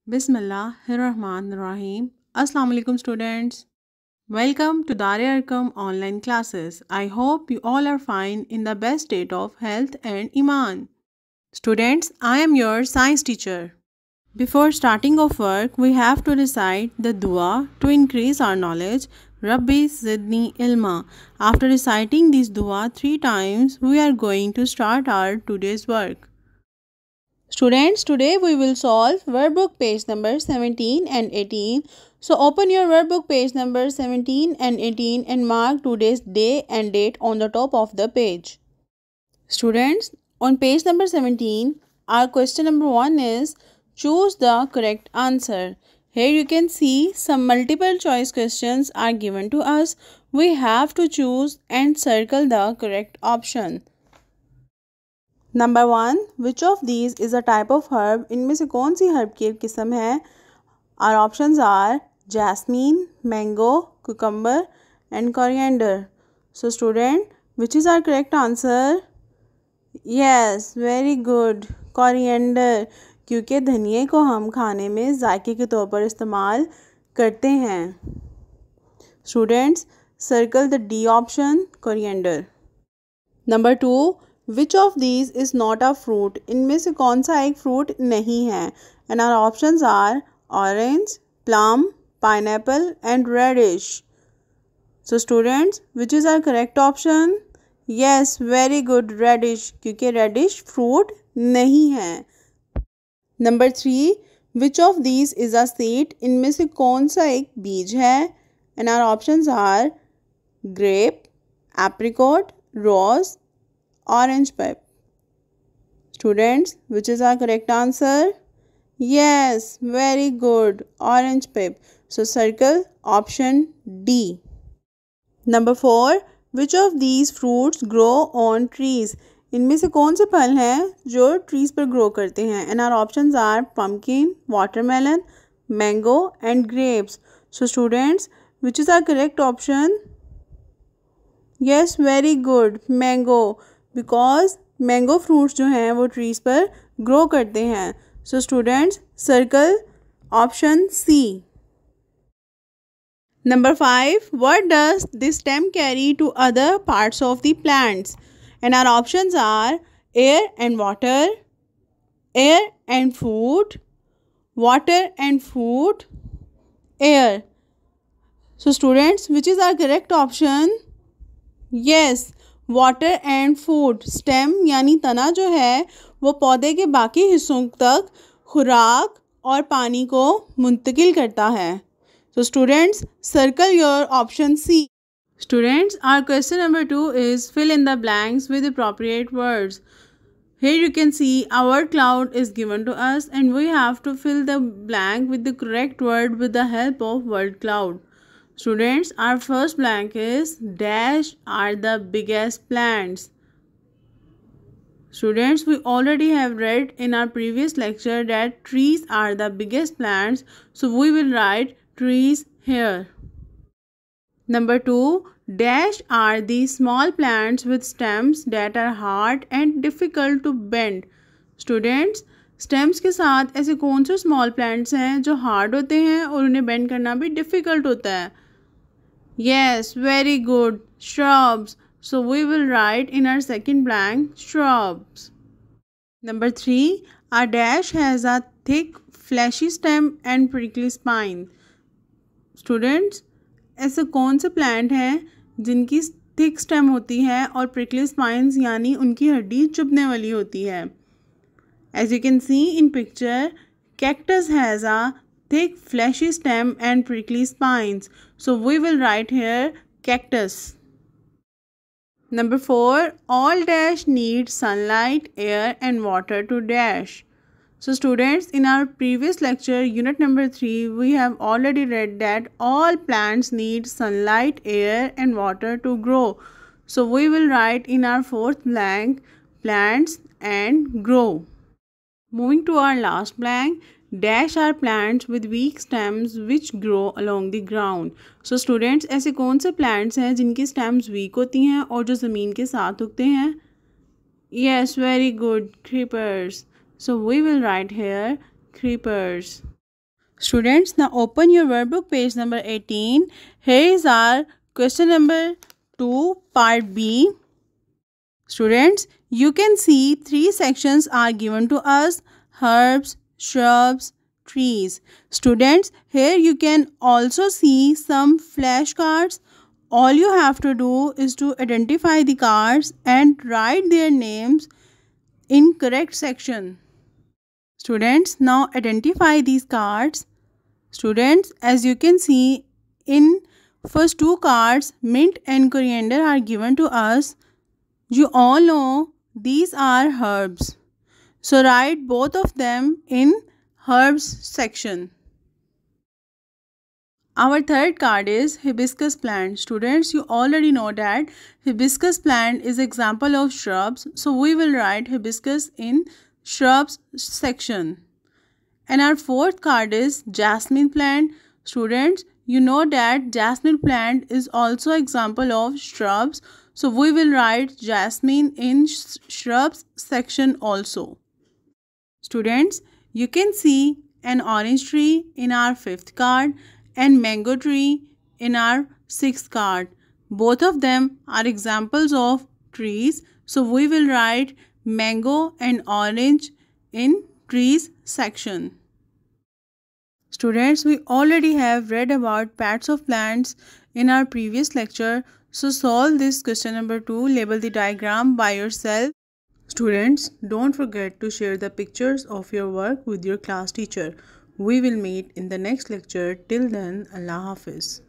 Bismillahirrahmanirrahim. Assalamu alaikum students. Welcome to Daria Arkam online classes. I hope you all are fine in the best state of health and iman. Students, I am your science teacher. Before starting off work, we have to recite the dua to increase our knowledge. Rabbi Zidni Ilma. After reciting this dua 3 times, we are going to start our today's work. Students, today we will solve workbook page number 17 and 18. So open your workbook page number 17 and 18 and mark today's day and date on the top of the page. Students, on page number 17, our question number 1 is choose the correct answer. Here you can see some multiple choice questions are given to us. We have to choose and circle the correct option. Number 1, which of these is a type of herb? इनमें से कौन सी herb की किस्म है? Our options are jasmine, mango, cucumber and coriander. So student, which is our correct answer? Yes, very good. Coriander, क्योंकि धनिए को हम खाने में जायके के तौर पर इस्तेमाल करते हैं. Students, circle the D option, coriander. Number 2, which of these is not a fruit? इनमें से कौन सा एक fruit नहीं है? And our options are orange, plum, pineapple and radish. So students, which is our correct option? Yes, very good, radish, क्योंकि radish fruit नहीं है. Number 3, which of these is a seed? इनमें से कौन सा एक बीज है? And our options are grape, apricot, rose, orange pip. Students, which is our correct answer? Yes, very good, orange pip. So circle option D. Number 4, which of these fruits grow on trees? इनमें से कौन से फल हैं जो trees पर grow करते हैं? And our options are pumpkin, watermelon, mango and grapes. So students, which is our correct option? Yes, very good, mango. Because mango fruits जो हैं वो trees पर grow करते हैं. So students, circle option C. Number 5, what does this stem carry to other parts of the plants? And our options are air and water, air and food, water and food, air. So students, which is our correct option? Yes, water and food. Stem यानी तना जो है वो पौधे के बाकी हिस्सों तक खुराक और पानी को मुंतकिल करता है. So students, circle your option C. Students, our question number 2 is fill in the blanks with appropriate words. Here you can see a word cloud is given to us and we have to fill the blank with the correct word with the help of word cloud. Students, our first blank is dash are the biggest plants. Students, we already have read in our previous lecture that trees are the biggest plants. So we will write trees here. Number 2, dash are the small plants with stems that are hard and difficult to bend. Students, stems के साथ ऐसे कौन से small plants हैं जो hard होते हैं और उन्हें bend करना भी difficult होता है? Yes, very good, shrubs. So we will write in our second blank shrubs. Number 3, our dash has a thick fleshy stem and prickly spine. Students, ऐसे कौन से प्लांट हैं जिनकी थिक स्टेम होती है और prickly spines यानी उनकी हड्डी चुभने वाली होती है? As you can see in picture, cactus has a thick fleshy stem and prickly spines. So we will write here cactus. Number 4, all dash need sunlight, air and water to dash. So students, in our previous lecture, unit number 3, we have already read that all plants need sunlight, air and water to grow. So we will write in our fourth blank, plants and grow. Moving to our last blank, dash are plants with weak stems which grow along the ground. So students, ऐसे कौन से plants हैं जिनकी stems weak होती हैं और जो ज़मीन के साथ उगते हैं? Yes, very good, creepers. So we will write here creepers. Students, now open your workbook page number 18. Here is our question number 2, part B. Students, you can see 3 sections are given to us: herbs, shrubs, trees. Students, here you can also see some flashcards. All you have to do is to identify the cards and write their names in correct section. Students, now identify these cards. Students, as you can see in first 2 cards, mint and coriander are given to us. You all know these are herbs. So write both of them in herbs section. Our third card is hibiscus plant. Students, you already know that hibiscus plant is example of shrubs. So we will write hibiscus in shrubs section. And our fourth card is jasmine plant. Students, you know that jasmine plant is also example of shrubs. So we will write jasmine in shrubs section also. Students, you can see an orange tree in our fifth card and mango tree in our sixth card. Both of them are examples of trees. So we will write mango and orange in trees section. Students, we already have read about pets of plants in our previous lecture. So solve this question number 2. Label the diagram by yourself. Students, don't forget to share the pictures of your work with your class teacher. We will meet in the next lecture. Till then, Allah Hafiz.